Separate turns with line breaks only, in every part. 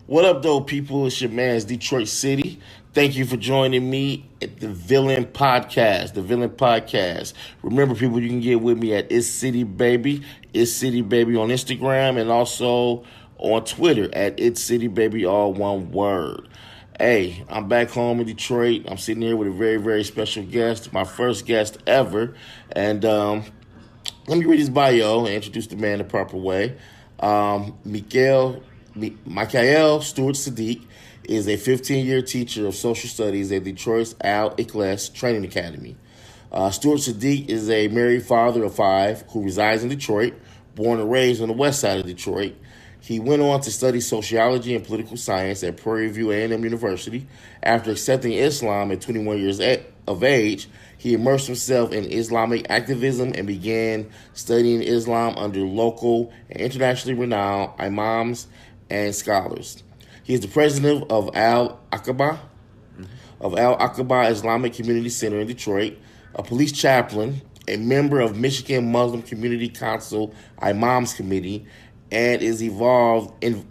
What up, though, people? It's your man's Detroit City. Thank you for joining me at the Villian Podcast. The Villian Podcast. Remember, people, you can get with me at It's City Baby. It's City Baby on Instagram and also on Twitter at It's City Baby, all one word. Hey, I'm back home in Detroit. I'm sitting here with a very, very special guest, my first guest ever. And let me read his bio and introduce the man the proper way. Michael Stewart Sadiq is a 15-year teacher of social studies at Detroit's Al Ikhlas Training Academy. Stewart Sadiq is a married father of 5 who resides in Detroit, born and raised on the west side of Detroit. He went on to study sociology and political science at Prairie View A&M University. After accepting Islam at 21 years of age, he immersed himself in Islamic activism and began studying Islam under local and internationally renowned imams and scholars. He is the president of Al Aqaba Islamic Community Center in Detroit, a police chaplain, a member of Michigan Muslim Community Council Imams Committee, and is involved in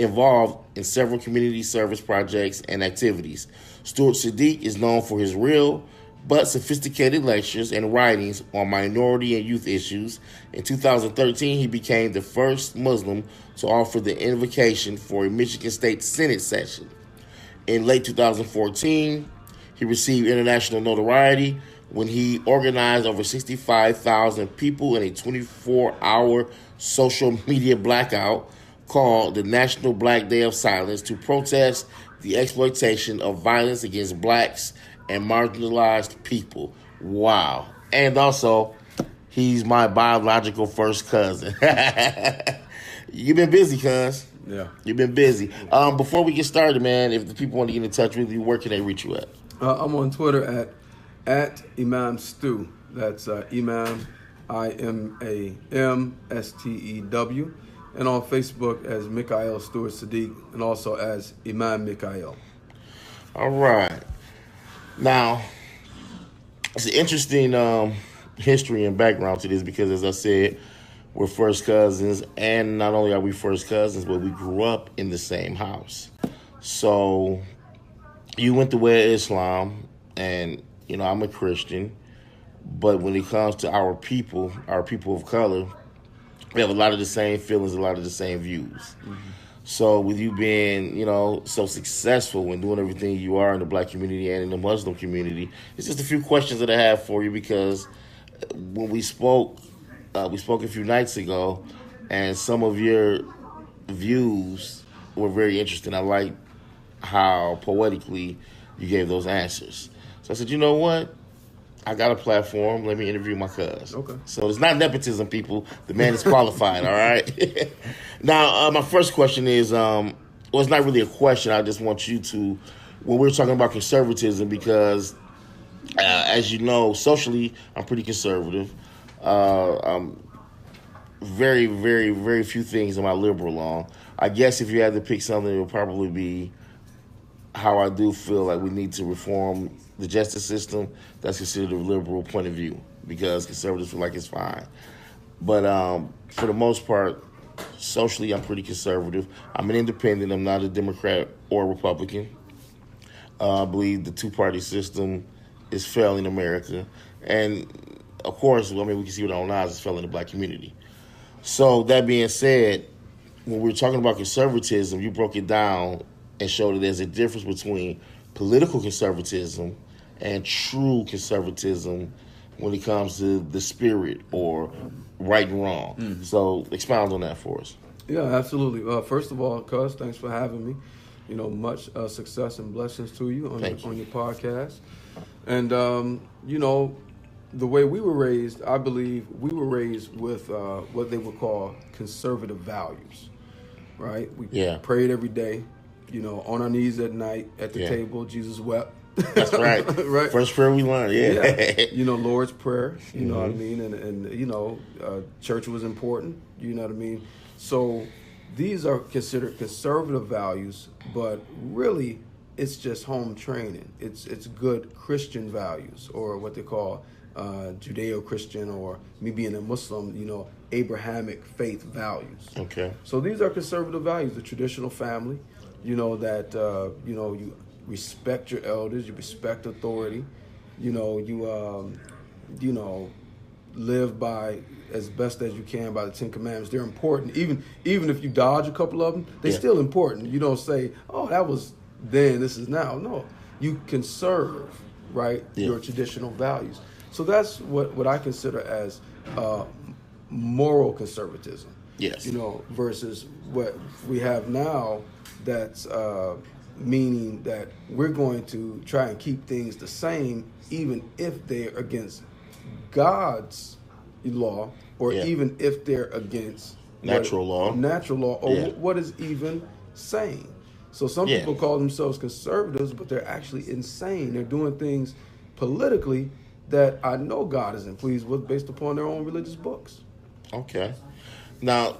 several community service projects and activities. Stewart Sadiq is known for his real but sophisticated lectures and writings on minority and youth issues. In 2013, he became the first Muslim to offer the invocation for a Michigan State Senate session. In late 2014, he received international notoriety when he organized over 65,000 people in a 24-hour social media blackout called the National Black Day of Silence to protest the exploitation of violence against blacks and marginalized people. Wow. And also, he's my biological first cousin. You've been busy, cuz.
Yeah.
You've been busy. Before we get started, man, if the people want to get in touch with you, where can they reach you at?
I'm on Twitter at Imam Stew. That's Imam, IMAMSTEW. And on Facebook as Michael Stewart Sadiq and also as Imam Michael.
All right. Now, it's an interesting history and background to this because, as I said, we're first cousins, and not only are we first cousins, but we grew up in the same house. So, you went the way of Islam, and, you know, I'm a Christian, but when it comes to our people of color, we have a lot of the same feelings, a lot of the same views. Mm-hmm. So with you being, you know, so successful in doing everything you are in the black community and in the Muslim community, it's just a few questions that I have for you because when we spoke a few nights ago, and some of your views were very interesting. I like how poetically you gave those answers. So I said, you know what? I got a platform. Let me interview my cuz.
Okay.
So it's not nepotism, people. The man is qualified, all right? Now, my first question is, well, it's not really a question. I just want you to, when we're talking about conservatism, because as you know, socially, I'm pretty conservative. Very, very, very few things am I liberal on. I guess if you had to pick something, it would probably be how I do feel like we need to reform the justice system. That's considered a liberal point of view because conservatives feel like it's fine. But for the most part, socially, I'm pretty conservative. I'm an independent. I'm not a Democrat or Republican. I believe the two-party system is failing America. And, of course, I mean, we can see with our own eyes it's failing the black community. So, that being said, when we're talking about conservatism, you broke it down and showed that there's a difference between political conservatism and true conservatism when it comes to the spirit or right and wrong. Mm-hmm. So expound on that for us.
Yeah, absolutely. First of all, cuz, thanks for having me. You know, much success and blessings to you on your podcast. And, you know, the way we were raised, I believe we were raised with what they would call conservative values, right? We prayed every day. You know, on our knees at night at the table, Jesus wept.
That's right.
Right.
First prayer we learned, yeah.
You know, Lord's Prayer, you know what I mean? And you know, church was important, you know what I mean? So these are considered conservative values, but really it's just home training. It's good Christian values, or what they call Judeo-Christian, or me being a Muslim, you know, Abrahamic faith values.
Okay.
So these are conservative values, the traditional family, that you respect your elders, you respect authority, you live by as best as you can by the Ten Commandments. They're important. Even if you dodge a couple of them, they're still important. You don't say, "Oh, that was then, this is now." No, you conserve, right, your traditional values. So that's what I consider as moral conservatism.
Yes.
Versus what we have now, that's meaning that we're going to try and keep things the same, even if they're against God's law, or even if they're against
natural law,
or what is even sane. So some people call themselves conservatives, but they're actually insane. They're doing things politically that I know God isn't pleased with based upon their own religious books.
Okay. Now,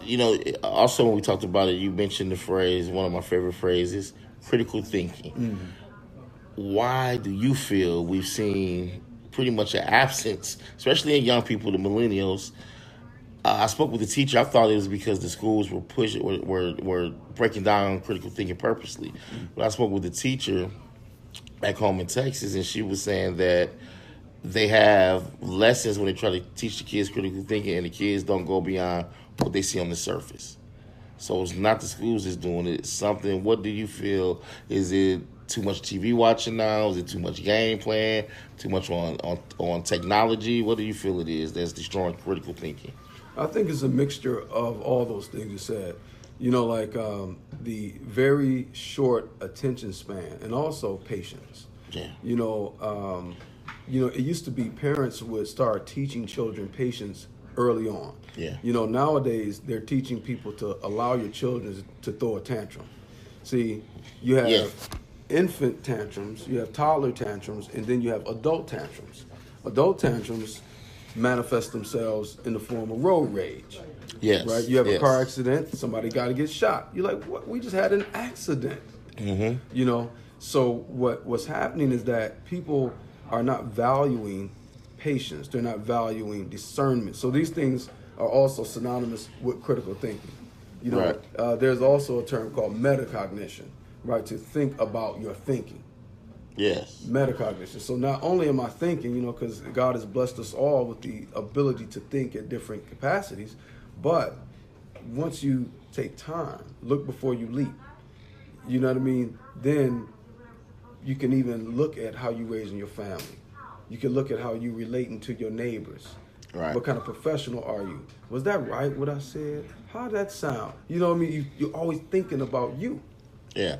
also when we talked about it, you mentioned the phrase, one of my favorite phrases, critical thinking. Mm-hmm. Why do you feel we've seen pretty much an absence, especially in young people, the millennials? I spoke with the teacher. I thought it was because the schools were breaking down critical thinking purposely. But I spoke with the teacher back home in Texas, and she was saying that they have lessons when they try to teach the kids critical thinking, and the kids don't go beyond what they see on the surface. So it's not the schools that's doing it. It's something. What do you feel? Is it too much TV watching now? Is it too much game playing? Too much on technology? What do you feel it is that's destroying critical thinking?
I think it's a mixture of all those things you said. The very short attention span, and also patience.
Yeah.
It used to be parents would start teaching children patience early on.
Yeah.
Nowadays they're teaching people to allow your children to throw a tantrum. See, you have infant tantrums, you have toddler tantrums, and then you have adult tantrums. Adult tantrums manifest themselves in the form of road rage.
Yes.
Right? You have a car accident, somebody got to get shot. You're like, what? We just had an accident. Mm-hmm. So what's happening is that people are not valuing patience. They're not valuing discernment. So these things are also synonymous with critical thinking. There's also a term called metacognition, right? To think about your thinking.
Yes.
Metacognition. So not only am I thinking, because God has blessed us all with the ability to think at different capacities, but once you take time, look before you leap, you know what I mean? Then you can even look at how you raising your family. You can look at how you relating to your neighbors.
Right.
What kind of professional are you? Was that right, what I said? How'd that sound? You know what I mean? You're always thinking about you.
Yeah.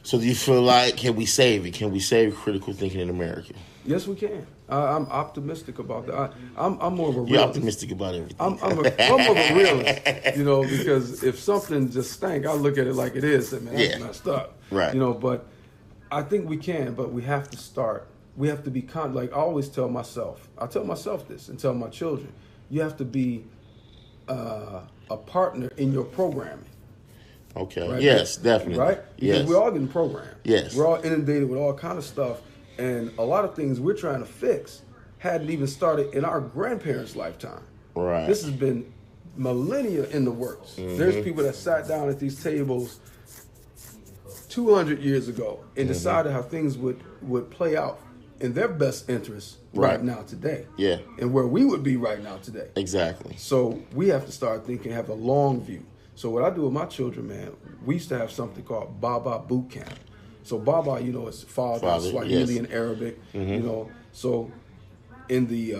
So do you feel like, can we save it? Can we save critical thinking in America?
Yes, we can. I'm optimistic about that. I'm more of a realist.
You're optimistic about everything.
I'm more of a realist, because if something just stank, I look at it like it is. And, man, that's messed up.
Right.
But I think we can, but we have to start. We have to be like I always tell myself. I tell myself this and tell my children. You have to be a partner in your programming.
Okay.
Right?
Yes, definitely.
Right? Because
yes.
we're all getting programmed.
Yes.
We're all inundated with all kind of stuff. And a lot of things we're trying to fix hadn't even started in our grandparents' lifetime.
Right.
This has been millennia in the works. Mm-hmm. There's people that sat down at these tables 200 years ago and decided how things would play out in their best interest right now today.
Yeah.
And where we would be right now today.
Exactly.
So we have to start thinking, have a long view. So what I do with my children, man, we used to have something called Baba Boot Camp. So Baba, is father Swahili in Arabic, So in the,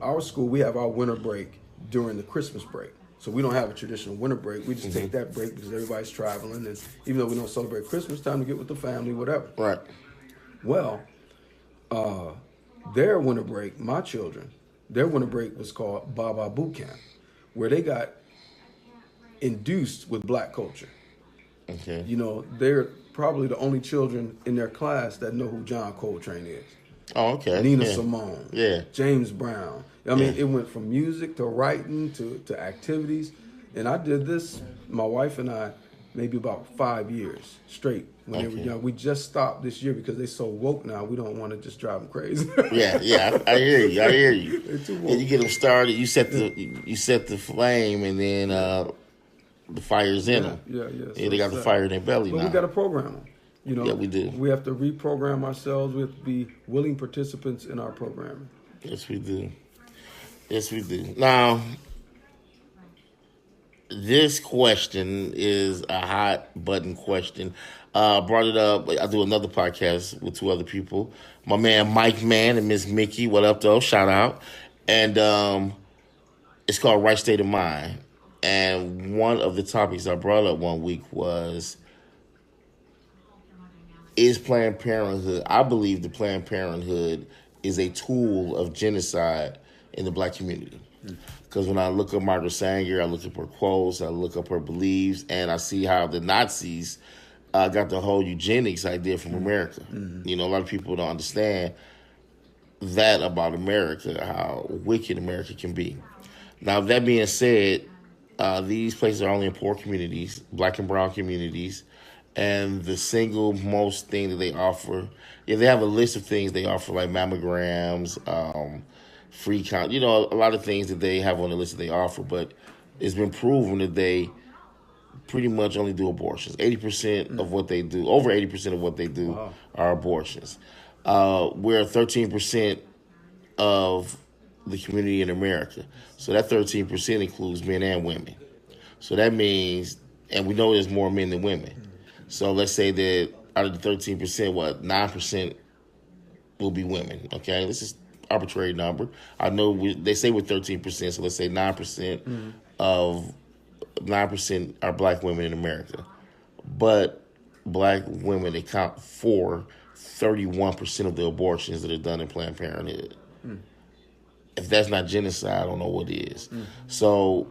our school, we have our winter break during the Christmas break. So we don't have a traditional winter break. We just take that break because everybody's traveling. And even though we don't celebrate Christmas, time to get with the family, whatever.
Right.
Well, their winter break, my children, their winter break was called Baba Boot Camp, where they got induced with black culture.
Okay.
They're probably the only children in their class that know who John Coltrane is.
Oh, okay.
Nina Simone.
Yeah.
James Brown. I mean, it went from music to writing to activities. And I did this, my wife and I, maybe about 5 years straight when they were young. We just stopped this year because they're so woke now. We don't want to just drive them crazy.
Yeah. I hear you.
They're too woke.
And you get them started. You set the flame, and then the fire's in them.
Yeah.
So they got the fire in their belly now.
But we got to program them.
Yeah, we do.
We have to reprogram ourselves. We have to be willing participants in our programming.
Yes, we do. Now, this question is a hot button question. Brought it up. I do another podcast with 2 other people. My man Mike Mann and Miss Mickey. What up, though? Shout out. And it's called Right State of Mind. And one of the topics I brought up one week was, is Planned Parenthood, I believe the Planned Parenthood is a tool of genocide in the black community. Because when I look up Margaret Sanger, I look up her quotes, I look up her beliefs, and I see how the Nazis got the whole eugenics idea from America. You know, a lot of people don't understand that about America, how wicked America can be. Now, that being said, these places are only in poor communities, black and brown communities, and the single most thing that they offer, they have a list of things they offer, like mammograms, free count, a lot of things that they have on the list that they offer, but it's been proven that they pretty much only do abortions. 80% of what they do, over 80% of what they do are abortions. We're 13% of the community in America. So that 13% includes men and women. So that means, and we know there's more men than women. So let's say that out of the 13%, 9% will be women, okay? This is arbitrary number. I know they say we're 13%, so let's say 9% of 9% are black women in America. But black women account for 31% of the abortions that are done in Planned Parenthood. If that's not genocide, I don't know what is. So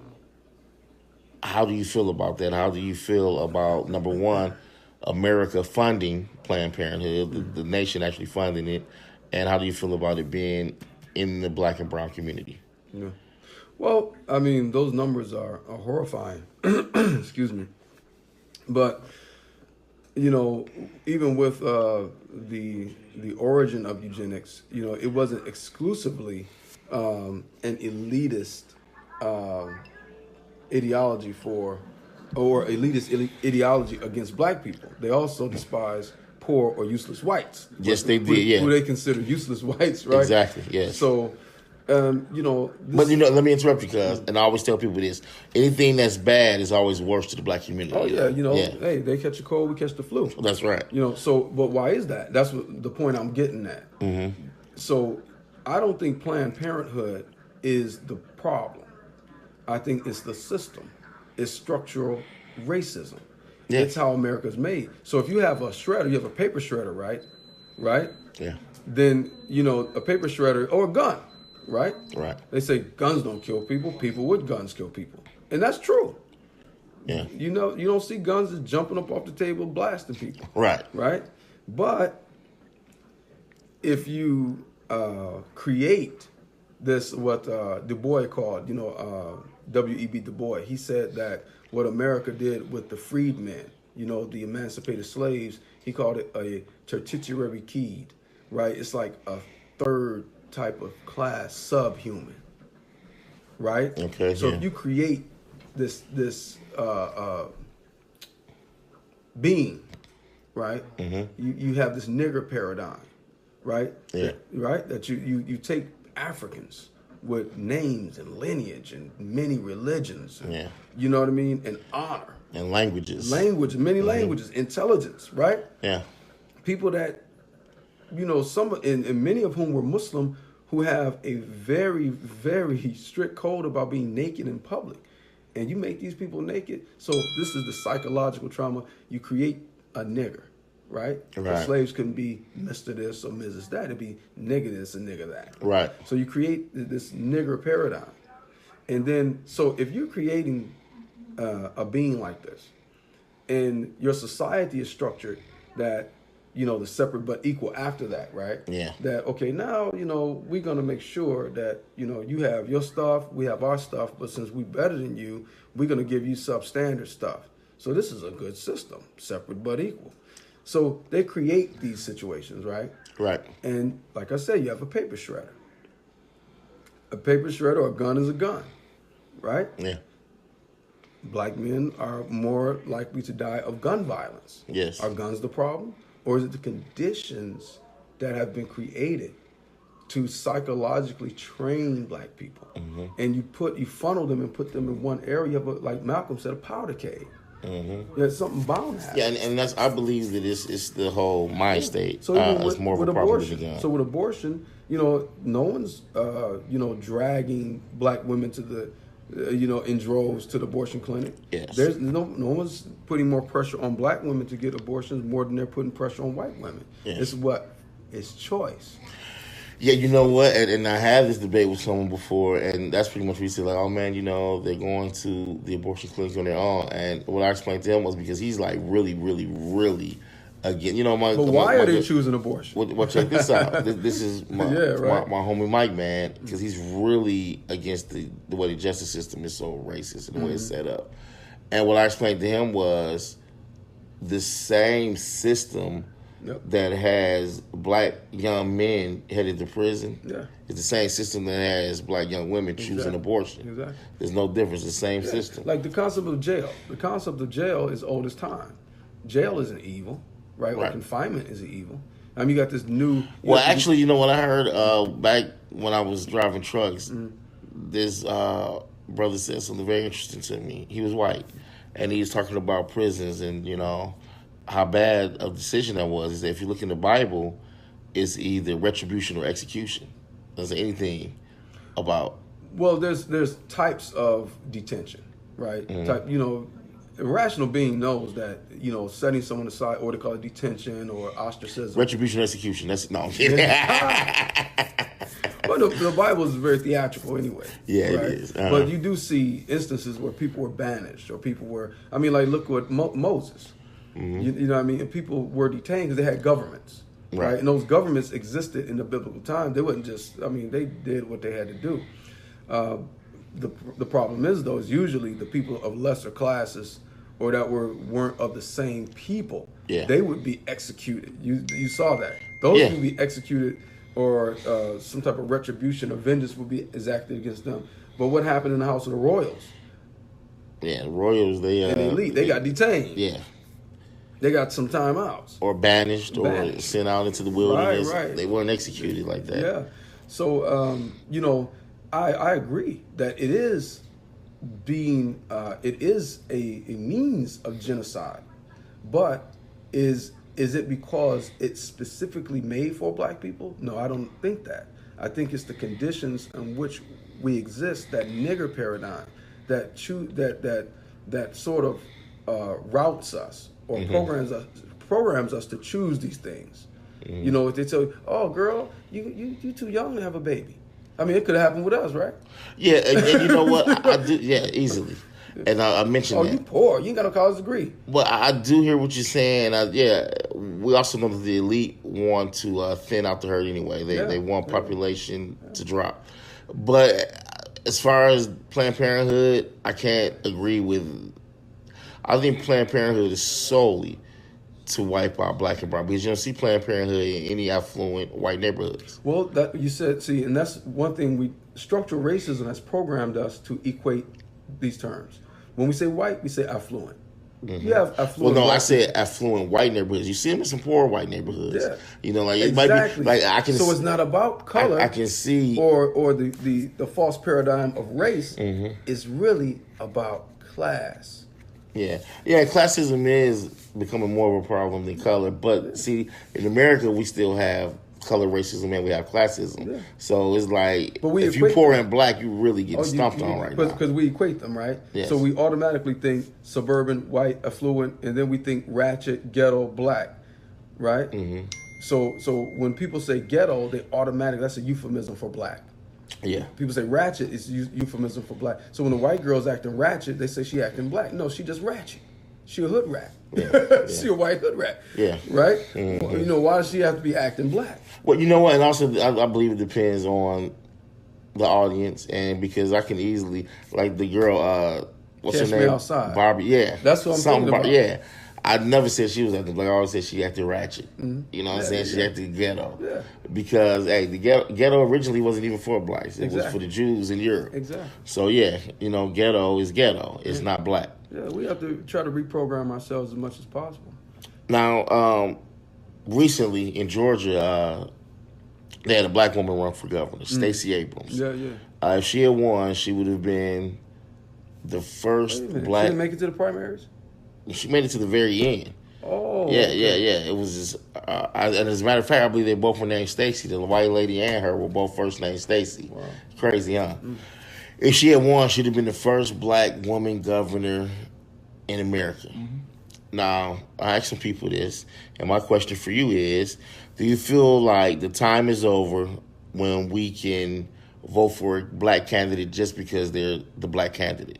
how do you feel about that? How do you feel about, number one, America funding Planned Parenthood, the nation actually funding it, and how do you feel about it being in the black and brown community?
Yeah. Well, I mean, those numbers are horrifying. Excuse me. But, even with the origin of eugenics, it wasn't exclusively an elitist ideology ideology against black people. They also despise poor or useless whites.
Yes, they did. Yeah,
who they consider useless whites, right?
Exactly. Yes.
So,
but let me interrupt you, cuz, and I always tell people this: anything that's bad is always worse to the black community.
Oh yeah, hey, they catch a cold, we catch the flu.
That's right.
But why is that? That's what the point I'm getting at. So, I don't think Planned Parenthood is the problem. I think it's the system. It's structural racism. Yeah. It's how America's made. So if you have a shredder, you have a paper shredder, right? Right?
Yeah.
Then, a paper shredder or a gun, right?
Right.
They say guns don't kill people. People with guns kill people. And that's true.
Yeah.
You don't see guns just jumping up off the table blasting people.
Right.
Right? But if you create this, what Du Bois called, W.E.B. Du Bois, he said that what America did with the freedmen, the emancipated slaves, he called it a tertiary key, right? It's like a third type of class, subhuman, right? Okay. So if you create this being, right? You have this nigger paradigm, right?
Yeah.
Right? That you take Africans with names and lineage and many religions. And, you know what I mean? And honor.
And languages.
Many languages. Intelligence, right?
Yeah.
People that, some and many of whom were Muslim, who have a very, very strict code about being naked in public. And you make these people naked. So this is the psychological trauma. You create a nigger. Right? The slaves couldn't be Mr. this or Mrs. that. It'd be nigger this and nigger that.
Right.
So you create this nigger paradigm. And then, so if you're creating a being like this, and your society is structured that, the separate but equal after that, right?
Yeah.
That, okay, now, we're going to make sure that, you have your stuff, we have our stuff, but since we're better than you, we're going to give you substandard stuff. So this is a good system, separate but equal. So they create these situations, right?
Right.
And like I said, you have a paper shredder. A paper shredder or a gun is a gun, right?
Yeah.
black men are more likely to die of gun violence.
Yes.
Are guns the problem? Or is it the conditions that have been created to psychologically train black people? Mm-hmm. And you funnel them and put them in one area, but like Malcolm said, a powder keg. Mm-hmm. There's something bound to happen.
Yeah, and that's, I believe that it's the whole mind state.
So it's more of a problem with the gun. So with abortion, no one's dragging black women to the in droves to the abortion clinic.
Yes.
There's no one's putting more pressure on black women to get abortions more than they're putting pressure on white women. Yes. It's choice.
Yeah, you know what? And I had this debate with someone before, and that's pretty much what he said, like, oh man, they're going to the abortion clinics on their own. And what I explained to him was because he's like really, really, really again,
But why are they choosing abortion?
Well, check this out. This is my homie Mike, man, because he's really against the way the justice system is so racist and the way it's set up. And what I explained to him was the same system that has black young men headed to prison is the same system that has black young women choosing abortion. Exactly. There's no difference. The same system.
Like the concept of jail. The concept of jail is old as time. Jail isn't evil. Right, or confinement is an evil. I mean, you got this new...
Well, actually, you know what I heard back when I was driving trucks? This brother said something very interesting to me. He was white, and he was talking about prisons and, how bad a decision that was. He said, if you look in the Bible, it's either retribution or execution. Doesn't say anything about...
Well, there's types of detention, right? A rational being knows that, setting someone aside, or they call it detention or ostracism.
Retribution, execution. No, I'm kidding.
Well, the Bible is very theatrical anyway.
Yeah, right? It is.
But you do see instances where people were banished or people were, look at Moses. Mm-hmm. You know what I mean? And people were detained because they had governments. Right. And those governments existed in the biblical time. They wasn't just, they did what they had to do. The problem is, though, is usually the people of lesser classes or that weren't of the same people, they would be executed. You saw that. Those would be executed, or some type of retribution or vengeance would be exacted against them. But what happened in the house of the royals?
Yeah, the royals,
and the elite, they got detained.
Yeah.
They got some time outs.
Or banished. Or sent out into the wilderness. Right. They weren't executed like that.
Yeah. So, I agree that it is a means of genocide, but is it because it's specifically made for black people? No, I don't think that. I think it's the conditions in which we exist, that nigger paradigm, that sort of routes us or programs us to choose these things. Mm-hmm. If they tell you, "Oh, girl, you too young to have a baby." It could have happened with us, right?
Yeah, and you know what? I do, easily. And I mentioned that.
Oh, you poor. You ain't got no college degree.
Well, I do hear what you're saying. We also know that the elite want to thin out the herd anyway. They want population to drop. But as far as Planned Parenthood, I can't agree with... I think Planned Parenthood is solely to wipe out black and brown, because you don't see Planned Parenthood in any affluent white neighborhoods.
Well, that you said, and that's one thing. Structural racism has programmed us to equate these terms. When we say white, we say affluent. Mm-hmm. You have affluent.
Well, no, I said affluent white neighborhoods. You see them in some poor white neighborhoods. Yeah, it might be like I can.
So it's not about color.
I can see,
or the false paradigm of race is really about class.
Yeah, classism is becoming more of a problem than color. But see, in America, we still have color racism and we have classism. Yeah. So it's like, if you poor and black, you really get stomped on right now.
Because we equate them, right?
Yes.
So we automatically think suburban, white, affluent, and then we think ratchet, ghetto, black, right? Mm-hmm. So when people say ghetto, that's a euphemism for black.
Yeah.
People say ratchet is euphemism for black. So when the white girl's acting ratchet, they say she acting black. No, she just ratchet. She a hood rat. Yeah. She a white hood rat.
Yeah.
Right? Mm-hmm. Why does she have to be acting black?
Well, you know what? And also, I believe it depends on the audience, and because I can easily, like the girl, what's
Catch
her name?
Me Outside.
Barbie. Yeah.
That's what I'm thinking about.
Yeah. I never said she was acting black. I always said she acted ratchet.
Mm-hmm.
You know what I'm saying? She acted ghetto.
Yeah.
Because, hey, the ghetto originally wasn't even for blacks. It was for the Jews in Europe.
Exactly.
So, yeah, ghetto is ghetto. It's not black.
Yeah, we have to try to reprogram ourselves as much as possible.
Now, recently in Georgia, they had a black woman run for governor, Stacey Abrams.
Yeah.
If she had won, she would have been the first black.
She didn't make it to the primaries?
She made it to the very end.
Oh.
Yeah. It was just, and as a matter of fact, I believe they both were named Stacey. The white lady and her were both first named Stacey.
Wow.
Crazy, huh? If she had won, she'd have been the first black woman governor in America. Mm-hmm. Now, I asked some people this, and my question for you is, do you feel like the time is over when we can vote for a black candidate just because they're the black candidate?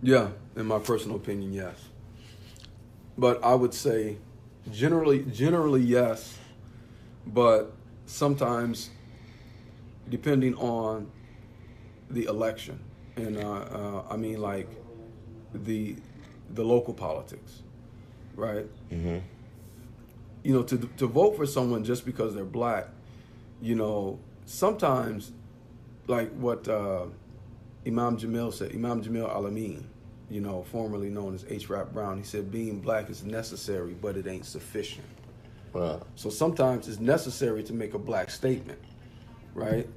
Yeah, in my personal opinion, yes. But I would say generally yes, but sometimes depending on the election, and I mean like the local politics, right?
Mm-hmm.
To vote for someone just because they're black, sometimes like what Imam Jamil said, Imam Jamil Al-Amin, formerly known as H. Rap Brown, he said being black is necessary, but it ain't sufficient.
Right.
So sometimes it's necessary to make a black statement, right?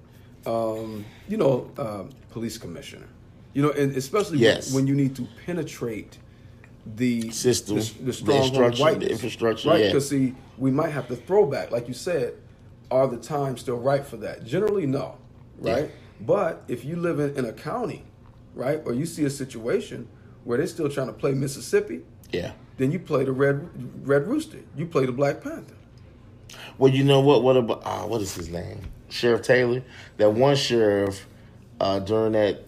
Police commissioner, and especially when you need to penetrate the
system,
the stronghold whiteness,
the infrastructure,
right? Because see, we might have to throw back, like you said. Are the times still right for that? Generally, no, right? Yeah. But if you live in a county, right, or you see a situation where they're still trying to play Mississippi, then you play the Red Rooster. You play the Black Panther.
Well, you know what? What about what is his name? Sheriff Taylor. That one sheriff during that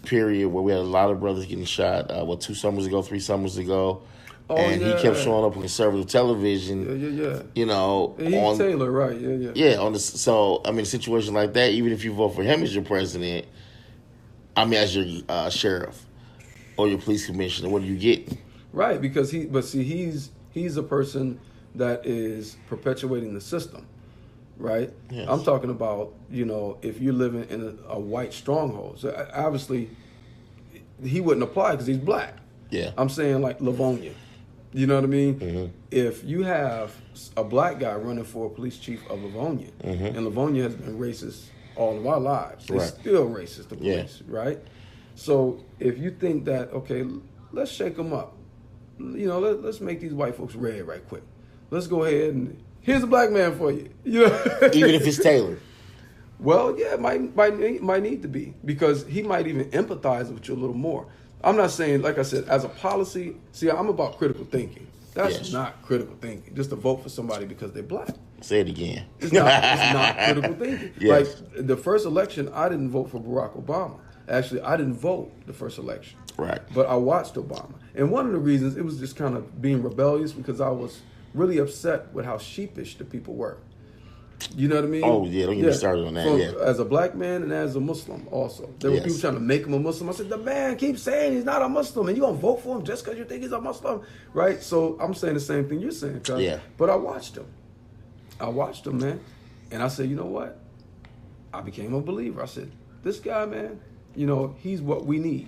period where we had a lot of brothers getting shot. 3 summers ago. And he kept showing up on conservative television.
Yeah. He's Taylor, right? Yeah.
Yeah. So I mean, a situation like that, even if you vote for him as your president, as your sheriff or your police commissioner, what are you getting?
Right, because he's a person that is perpetuating the system, right?
Yes.
I'm talking about if you're living in a white stronghold. So obviously, he wouldn't apply because he's black.
Yeah.
I'm saying like Livonia. You know what I mean?
Mm-hmm.
If you have a black guy running for a police chief of Livonia, and Livonia has been racist all of our lives, they're still racist, the police, right? So if you think that, okay, let's shake them up. Let's make these white folks red right quick. Let's go ahead and here's a black man for you.
Even if it's Taylor.
Well, yeah, it might need to be, because he might even empathize with you a little more. I'm not saying, like I said, as a policy, I'm about critical thinking. That's not critical thinking, just to vote for somebody because they're black.
Say it again.
It's not critical thinking.
Yes.
Like the first election, I didn't vote for Barack Obama. Actually, I didn't vote the first election.
Right.
But I watched Obama. And one of the reasons, it was just kind of being rebellious, because I was really upset with how sheepish the people were. You know what I mean?
Oh, yeah, don't get me started on that,
As a black man and as a Muslim also. There were people trying to make him a Muslim. I said, the man keeps saying he's not a Muslim, and you going to vote for him just because you think he's a Muslim? Right? So I'm saying the same thing you're saying, cuz.
Yeah.
But I watched him, man. And I said, you know what? I became a believer. I said, this guy, man, he's what we need.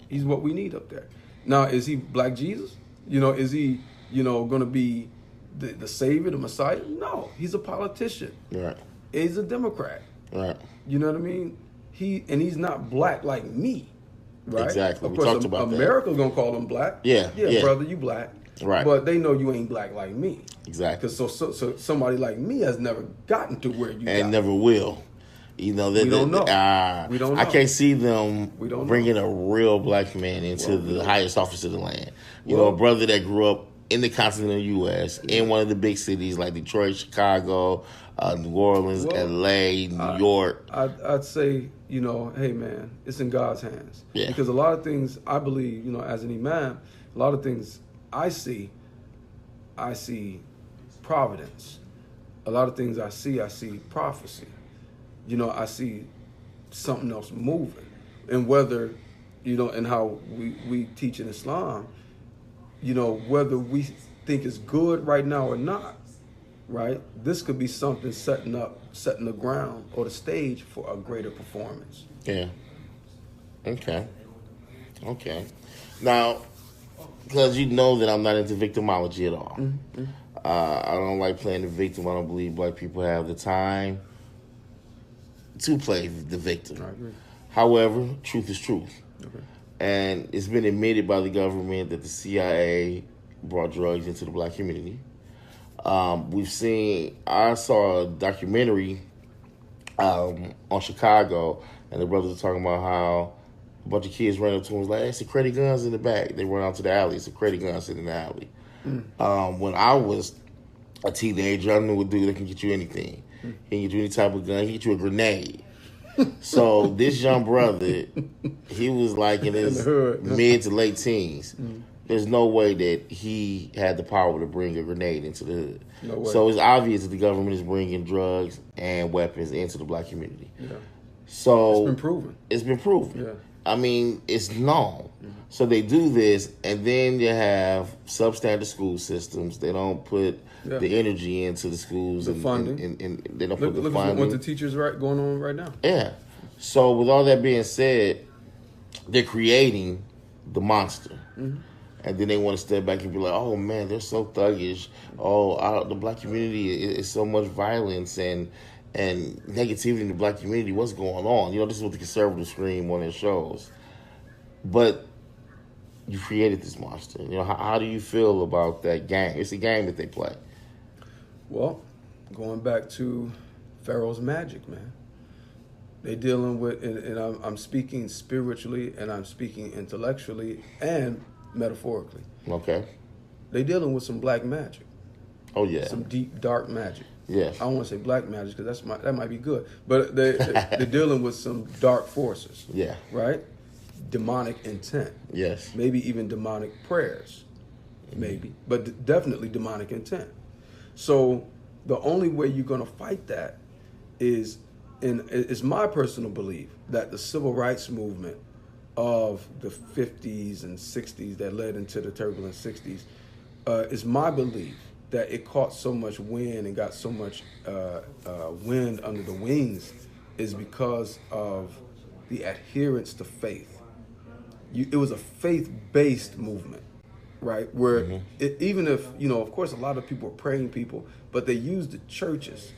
He's what we need up there. Now, is he Black Jesus? Is he, going to be the savior, the Messiah? No, he's a politician.
Right.
He's a Democrat.
Right.
You know what I mean? He's not black like me. Right.
Exactly.
Of course,
talked about
America's gonna call him black.
Yeah.
Brother, you black.
Right.
But they know you ain't black like me.
Exactly.
Because so somebody like me has never gotten to where you
and never will. We don't know. We don't know. I can't see them bringing a real black man into the highest office of the land. A brother that grew up in the continental U.S., in one of the big cities like Detroit, Chicago, New Orleans, L.A., New York.
I'd say, hey, man, it's in God's hands.
Yeah.
Because a lot of things, I believe, as an imam, a lot of things I see providence. A lot of things I see prophecy. I see something else moving. And whether and how we teach in Islam, whether we think it's good right now or not, right? This could be something setting the ground or the stage for a greater performance.
Yeah. Okay. Now, because you know that I'm not into victimology at all. Mm-hmm. I don't like playing the victim. I don't believe black people have the time to play the victim.
I agree.
However, truth is truth.
Okay.
And it's been admitted by the government that the CIA brought drugs into the black community. I saw a documentary on Chicago, and the brothers were talking about how a bunch of kids ran up to them and was like, hey, security guns in the back. They run out to the alley, security guns in the alley. When I was a teenager, I knew a dude that can get you anything. He can get you any type of gun. He can get you a grenade. So this young brother, he was like in his mid to late teens. There's no way that he had the power to bring a grenade into the hood.
No way.
So it's obvious that the government is bringing drugs and weapons into the black community.
Yeah.
So
it's been proven.
Yeah.
Yeah.
I mean, it's known. So they do this, and then you have substandard school systems. They don't put the energy into the schools and
funding.
And they don't put the funding.
Look what the teachers going on right now.
Yeah. So with all that being said, they're creating the monster. Mm-hmm. And then they want to step back and be like, oh, man, they're so thuggish. Oh, the black community is so much violence and negativity in the black community. What's going on? This is what the conservatives scream on their shows. But you created this monster. How do you feel about that game? It's a game that they play.
Well, going back to Pharaoh's magic, man. They're dealing with, and I'm speaking spiritually, and I'm speaking intellectually, and metaphorically.
Okay.
They're dealing with some black magic.
Oh, yeah.
Some deep, dark magic.
Yes.
I don't want to say black magic because that might be good. But they're dealing with some dark forces.
Yeah.
Right? Demonic intent.
Yes.
Maybe even demonic prayers. Maybe. But definitely demonic intent. So the only way you're going to fight that is, and it's my personal belief, that the civil rights movement of the 50s and 60s that led into the turbulent 60s, is my belief that it caught so much wind and got so much wind under the wings is because of the adherence to faith. It was a faith-based movement, right? Where even if, of course, a lot of people are praying people, but they used the churches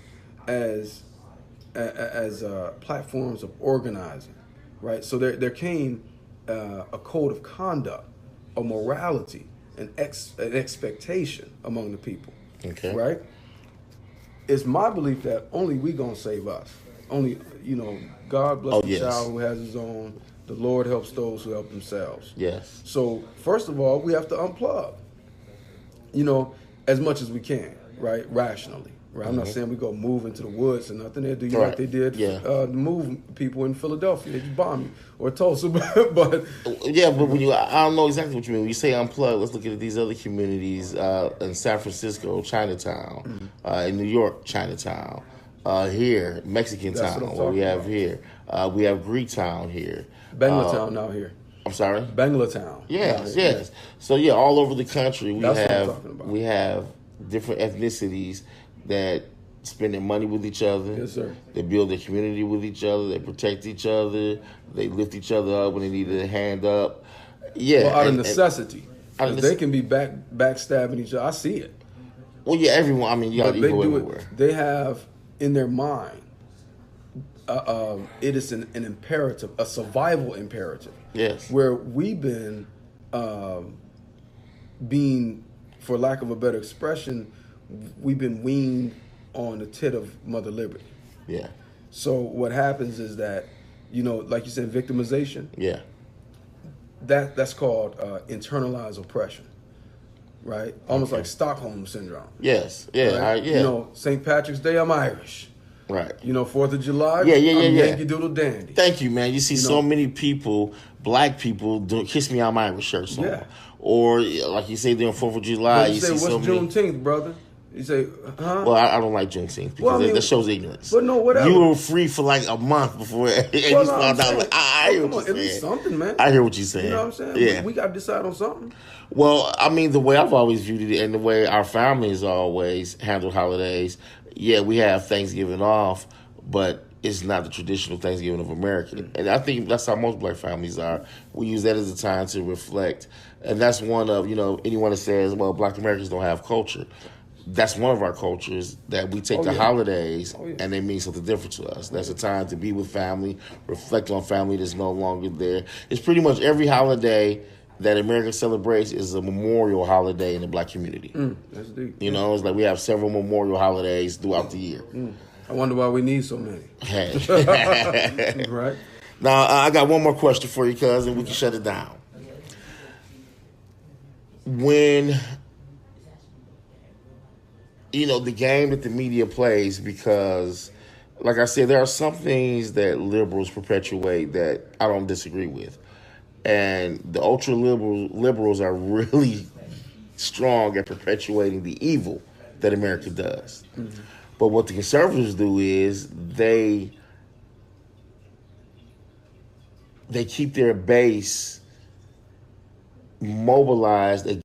as platforms of organizing, right? So there came a code of conduct, a morality, an expectation among the people.
Okay.
Right? It's my belief that only we gonna save us. Only, God bless the child who has his own. The Lord helps those who help themselves.
Yes.
So first of all, we have to unplug, as much as we can, right? Rationally. Right? I'm not saying we go move into the woods or nothing. They do you like they did move people in Philadelphia. They just bomb you. Or Tulsa. but
when I don't know exactly what you mean. When you say unplug, let's look at these other communities in San Francisco, Chinatown, in New York, Chinatown, here, Mexican Town, what we have here. We have Greek Town here.
Banglatown now here.
I'm sorry?
Banglatown.
Yes. So all over the country we have different ethnicities that spend their money with each other.
Yes, sir.
They build their community with each other. They protect each other. They lift each other up when they need a hand up. Yeah.
Well, out of necessity. They can be backstabbing each other. I see it.
Well, yeah, everyone. I mean, you got to go everywhere.
They have in their mind, it is an imperative, a survival imperative.
Yes.
Where we've been being, for lack of a better expression, we've been weaned on the tit of Mother Liberty.
Yeah.
So what happens is that, like you said, victimization.
Yeah.
That's called internalized oppression, right? Almost like Stockholm syndrome.
Yes. Yeah.
Right? St. Patrick's Day, I'm Irish.
Right.
4th of July,
I'm
Yankee Doodle Dandy.
Thank you, man. You see so many people, black people, do Kiss Me, I'm Irish shirts on.
Yeah.
Or, like you say, during 4th of July,
you say, what's Juneteenth, brother? You say, huh?
Well, I don't like Juneteenth because that shows ignorance.
But no, whatever.
You were free for like a month before and you found out. Like, I hear what you're saying.
At least something, man.
I hear what you're saying.
You know what I'm saying?
Yeah.
We got to decide on something.
Well, I mean, the way I've always viewed it and the way our families always handle holidays, yeah, we have Thanksgiving off, but it's not the traditional Thanksgiving of America. And I think that's how most black families are. We use that as a time to reflect. And that's one of, anyone that says, well, black Americans don't have culture. That's one of our cultures, that we take the holidays and they mean something different to us. That's a time to be with family, reflect on family that's no longer there. It's pretty much every holiday that America celebrates is a memorial holiday in the black community.
That's deep.
It's like we have several memorial holidays throughout the year.
I wonder why we need so many.
Hey.
Right.
Now, I got one more question for you, cuz, and we can shut it down. When, the game that the media plays, because, like I said, there are some things that liberals perpetuate that I don't disagree with. And the ultra-liberals are really strong at perpetuating the evil that America does. Mm-hmm. But what the conservatives do is they keep their base mobilized